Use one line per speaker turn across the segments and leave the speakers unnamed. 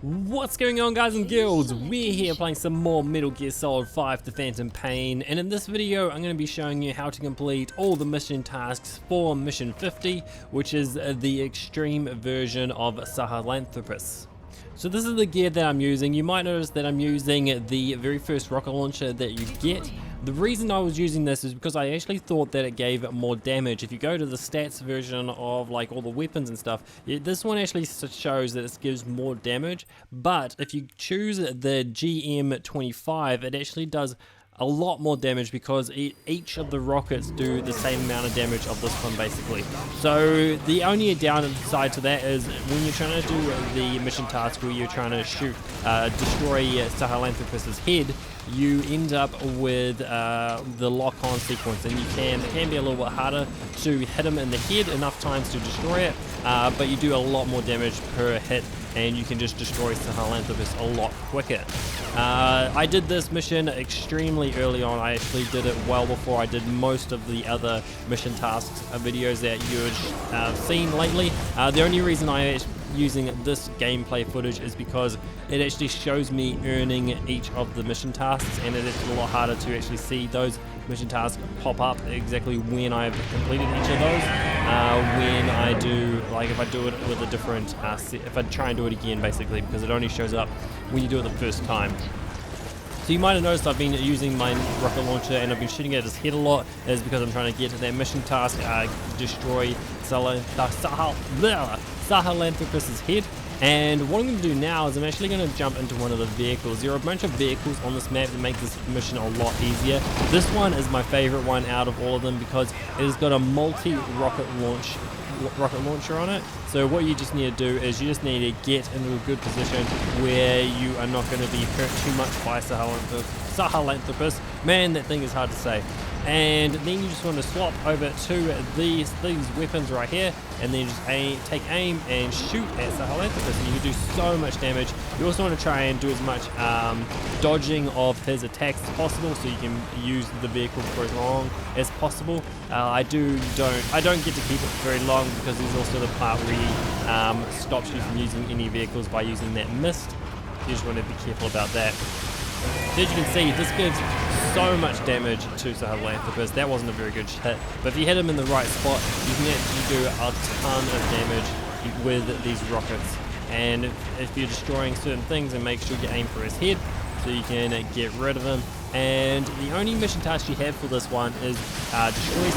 What's going on, guys and girls? We're here playing some more Metal Gear Solid 5 The Phantom Pain, and in this video I'm going to be showing you how to complete all the mission tasks for mission 50, which is the extreme version of Sahelanthropus. So this is the gear that I'm using. You might notice that I'm using the very first rocket launcher that you get. The reason I was using this is because I actually thought that it gave more damage. If you go to the stats version of like all the weapons and stuff, this one actually shows that it gives more damage. But if you choose the GM25, it actually does a lot more damage because each of the rockets do the same amount of damage of this one basically. So the only downside to that is when you're trying to do the mission task where you're trying to destroy Sahelanthropus's head, you end up with the lock-on sequence, and it can be a little bit harder to hit him in the head enough times to destroy it, but you do a lot more damage per hit, and you can just destroy Sahelanthropus a lot quicker. I did this mission extremely early on. I actually did it well before I did most of the other mission tasks videos that you've seen lately. The only reason I am using this gameplay footage is because it actually shows me earning each of the mission tasks, and it is a lot harder to actually see those mission tasks pop up exactly when I've completed each of those. When I do, like if I do it with a different, if I try and do it again basically, because it only shows up when you do it the first time. So you might have noticed I've been using my rocket launcher and I've been shooting at his head a lot. That is because I'm trying to get to that mission task, destroy Sahelanthropus's head. And what I'm going to do now is I'm actually going to jump into one of the vehicles. There are a bunch of vehicles on this map that make this mission a lot easier. This one is my favorite one out of all of them because it has got a multi-rocket launcher on it. So what you just need to do is you just need to get into a good position where you are not going to be hurt too much by Sahelanthropus. Man, that thing is hard to say. And then you just want to swap over to these weapons right here, and then just take aim and shoot at Sahelanthropus, and you can do so much damage. You also want to try and do as much dodging of his attacks as possible, so you can use the vehicle for as long as possible. I don't get to keep it very long because there's also the part where he stops you from using any vehicles by using that mist. You just want to be careful about that. So as you can see, this gives so much damage to Sahelanthropus. That wasn't a very good hit, but if you hit him in the right spot, you can actually do a ton of damage with these rockets. And if you're destroying certain things, and make sure you aim for his head so you can get rid of him. And the only mission task you have for this one is destroy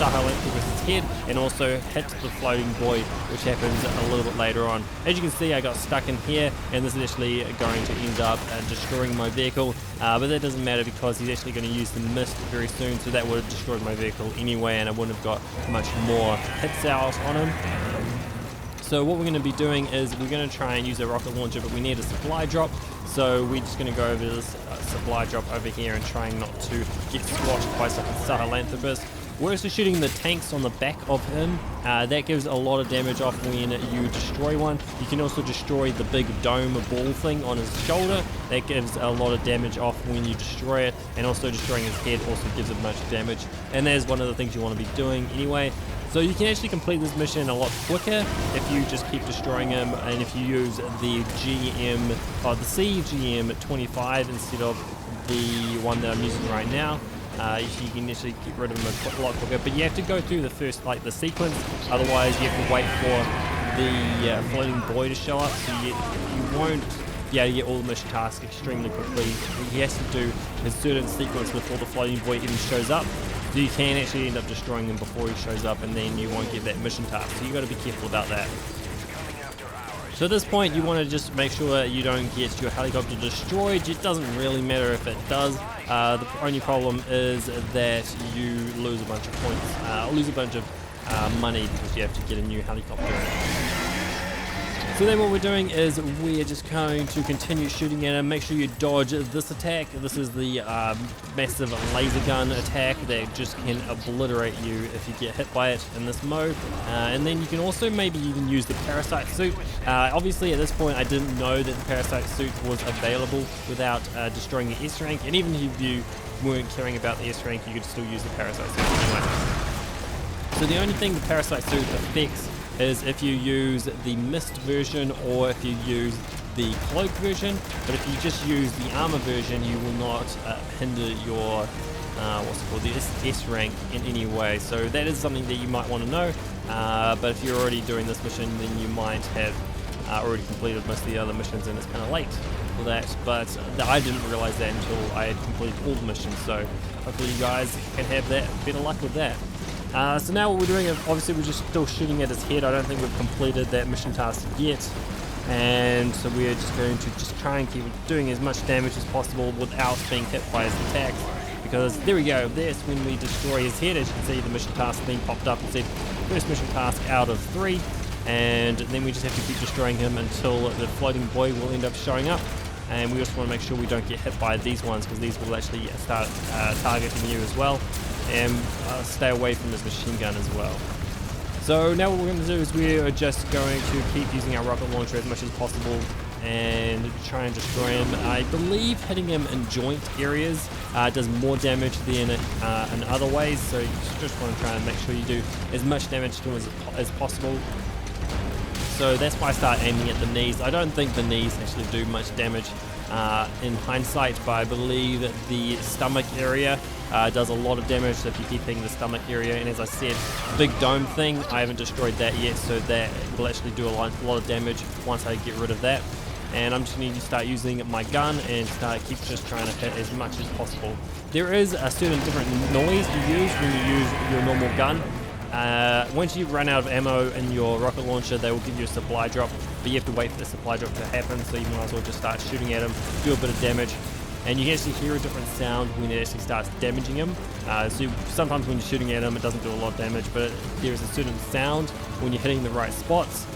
Sahelanthropus' head and also hit the floating void, which happens a little bit later on. As you can see, I got stuck in here, and this is actually going to end up destroying my vehicle, but that doesn't matter because he's actually going to use the mist very soon, so that would have destroyed my vehicle anyway, and I wouldn't have got much more hits out on him. So what we're going to be doing is we're going to try and use a rocket launcher, but we need a supply drop. So we're just going to go over this supply drop over here and trying not to get squashed by Sahelanthropus. We're also shooting the tanks on the back of him. That gives a lot of damage off when you destroy one. You can also destroy the big dome ball thing on his shoulder. That gives a lot of damage off when you destroy it. And also destroying his head also gives it much damage. And that is one of the things you want to be doing anyway. So you can actually complete this mission a lot quicker if you just keep destroying him, and if you use the CGM25 instead of the one that I'm using right now. You can actually get rid of him a lot quicker, but you have to go through the first, the sequence, otherwise you have to wait for the floating boy to show up, so you won't be able to get all the mission tasks extremely quickly. He has to do a certain sequence before the floating boy even shows up, so you can actually end up destroying him before he shows up, and then you won't get that mission task, so you got to be careful about that. So at this point you want to just make sure you don't get your helicopter destroyed. It doesn't really matter if it does. The only problem is that you lose a bunch of points, lose a bunch of money because you have to get a new helicopter. So then what we're doing is we're just going to continue shooting at him. Make sure you dodge this attack. This is the massive laser gun attack that just can obliterate you if you get hit by it in this mode. And then you can also maybe even use the parasite suit. Obviously at this point I didn't know that the parasite suit was available without destroying the S rank, and even if you weren't caring about the S rank, you could still use the parasite suit anyway. So the only thing the parasite suit affects is if you use the mist version or if you use the cloak version, but if you just use the armor version, you will not hinder your what's it called, the S rank in any way. So that is something that you might want to know, but if you're already doing this mission, then you might have already completed most of the other missions, and it's kind of late for that. But I didn't realize that until I had completed all the missions, so hopefully you guys can have that better luck with that. So now what we're doing, obviously we're just still shooting at his head. I don't think we've completed that mission task yet, and so we're just going to just try and keep doing as much damage as possible without being hit by his attacks. Because there we go, that's when we destroy his head. As you can see, the mission task thing popped up and said first mission task out of 3, and then we just have to keep destroying him until the floating boy will end up showing up. And we also want to make sure we don't get hit by these ones, because these will actually start targeting you as well, and stay away from his machine gun as well. So now what we're going to do is we're just going to keep using our rocket launcher as much as possible and try and destroy him. I believe hitting him in joint areas does more damage than in other ways, so you just want to try and make sure you do as much damage to him as possible. So that's why I start aiming at the knees. I don't think the knees actually do much damage in hindsight, but I believe that the stomach area does a lot of damage. So if you keep hitting the stomach area, and as I said, the big dome thing, I haven't destroyed that yet, so that will actually do a lot of damage once I get rid of that. And I'm just going to start using my gun and keep just trying to hit as much as possible. There is a certain different noise you use when you use your normal gun. Once you run out of ammo in your rocket launcher, they will give you a supply drop, but you have to wait for the supply drop to happen, so you might as well just start shooting at him, do a bit of damage, and you can actually hear a different sound when it actually starts damaging him. So sometimes when you're shooting at him, it doesn't do a lot of damage, but there is a certain sound when you're hitting the right spots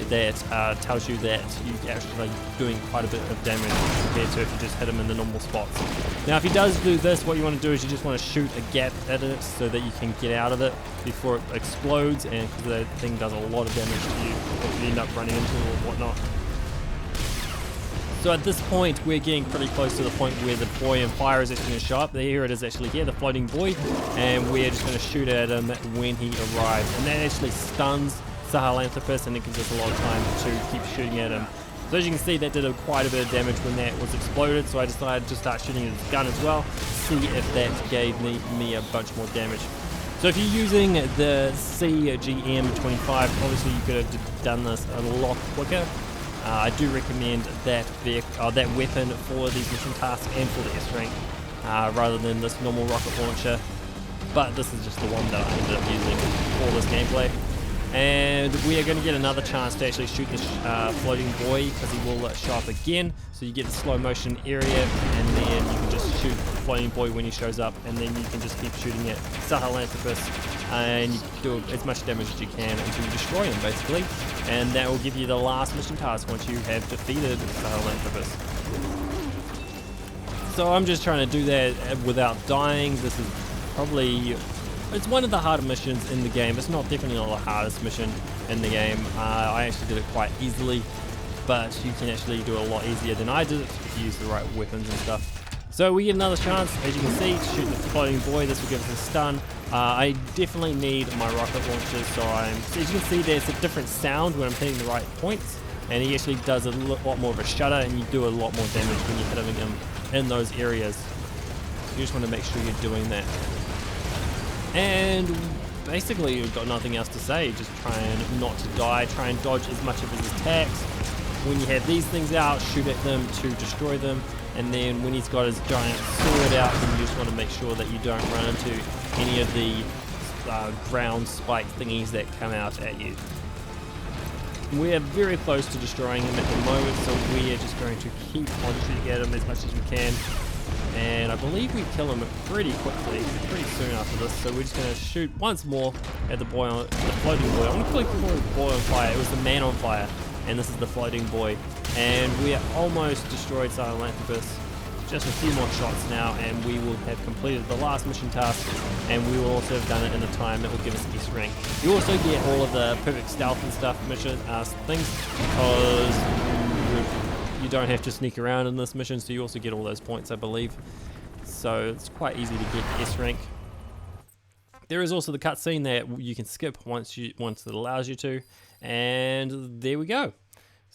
that tells you that you're actually doing quite a bit of damage compared to if you just hit him in the normal spots. Now if he does do this, what you want to do is you just want to shoot a gap at it so that you can get out of it before it explodes, and because the thing does a lot of damage to you if you end up running into it or whatnot. So at this point we're getting pretty close to the point where the boy on fire is actually going to show up. Here it is actually here, the floating boy, and we're just going to shoot at him when he arrives, and that actually stuns Sahelanthropus, and it gives us a lot of time to keep shooting at him. So as you can see, that did quite a bit of damage when that was exploded, so I decided to start shooting at his gun as well, see if that gave me a bunch more damage. So if you're using the CGM25, obviously you could have done this a lot quicker. I do recommend that weapon for these mission tasks and for the S rank, rather than this normal rocket launcher, but this is just the one that I ended up using for this gameplay. And we are going to get another chance to actually shoot this floating boy, because he will show up again. So you get the slow motion area, and then you can just shoot the floating boy when he shows up, and then you can just keep shooting at Sahelanthropus, and you do as much damage as you can until you destroy him basically. And that will give you the last mission task once you have defeated Sahelanthropus. So I'm just trying to do that without dying. This is probably... it's one of the harder missions in the game. It's definitely not the hardest mission in the game. I actually did it quite easily, but you can actually do it a lot easier than I did it if you use the right weapons and stuff. So we get another chance, as you can see, to shoot the floating boy. This will give us a stun. I definitely need my rocket launcher, so as you can see, there's a different sound when I'm hitting the right points, and he actually does a lot more of a shudder, and you do a lot more damage when you're hitting him in those areas. You just want to make sure you're doing that. And basically you've got nothing else to say, just try and not to die, try and dodge as much of his attacks. When you have these things out, shoot at them to destroy them, and then when he's got his giant sword out, then you just want to make sure that you don't run into any of the ground spike thingies that come out at you. We're very close to destroying him at the moment, so we are just going to keep on shooting at him as much as we can. And I believe we kill him pretty quickly, pretty soon after this. So we're just going to shoot once more at the floating boy. I'm going to call it the boy on fire. It was the man on fire, and this is the floating boy. And we are almost destroyed Sahelanthropus. Just a few more shots now, and we will have completed the last mission task, and we will also have done it in a time that will give us S rank. You also get all of the perfect stealth and stuff mission things, because you don't have to sneak around in this mission, so you also get all those points, I believe. So it's quite easy to get S rank. There is also the cutscene that you can skip once it allows you to, and there we go.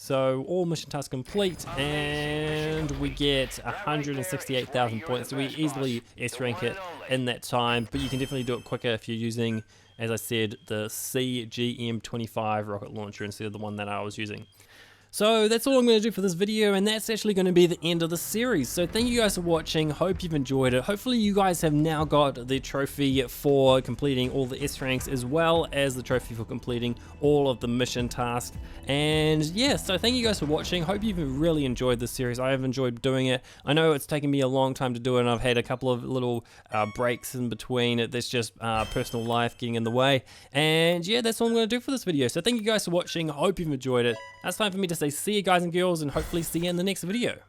So all mission tasks complete, and we get 168,000 points. So we easily S rank it in that time, but you can definitely do it quicker if you're using, as I said, the CGM25 rocket launcher instead of the one that I was using. So that's all I'm going to do for this video, and that's actually going to be the end of the series. So thank you guys for watching. Hope you've enjoyed it. Hopefully you guys have now got the trophy for completing all the S ranks, as well as the trophy for completing all of the mission tasks. And yeah, so thank you guys for watching. Hope you've really enjoyed this series. I have enjoyed doing it. I know it's taken me a long time to do it, and I've had a couple of little breaks in between. That's just personal life getting in the way. And yeah, that's all I'm going to do for this video. So thank you guys for watching. Hope you've enjoyed it. Now it's time for me to say see you guys and girls, and hopefully see you in the next video.